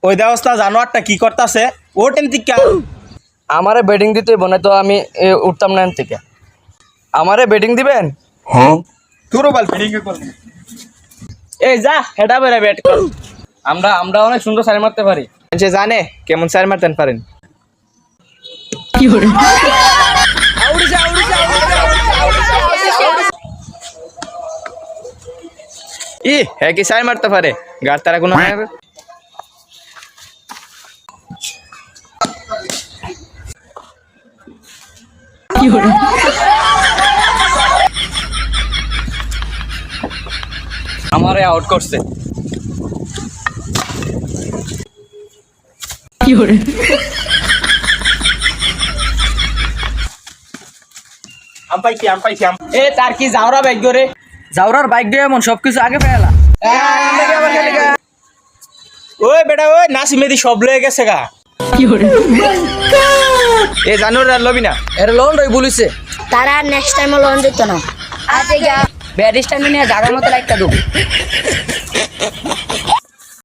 ওই দেওস্তা জানোয়ারটা কি করতেছে ও টেনতিকা আমারে বেডিং দিতে বনে তো আমি উঠতাম না এখান থেকে। আমারে বেডিং দিবেন? তোরও বল ফিরিং কর এই যা হেডা বেরে ব্যাট কর আমরা অনেক সুন্দর সাইড মারতে পারি। যে জানে কেমন সাইড মারতেন পারেন ই হ্যাঁ কি সাইড মারতে পারে গার তারা কোনো আমারে আউট করছে। আম পাইছি এ তার কি যাওরা বাইক করে জাউরার বাইক দিয়ে এমন সবকিছু আগে পেলা। ওই বেটা ওই নাসি মেদি সব লয়ে গেছে গা এ জানোয়ার লবি না এর লোন রই বলিছে তারা নেক্সট টাইম লোন দিত না আজ ব্যারিস্টার নিয়ে জায়গার মতো একটা দেবো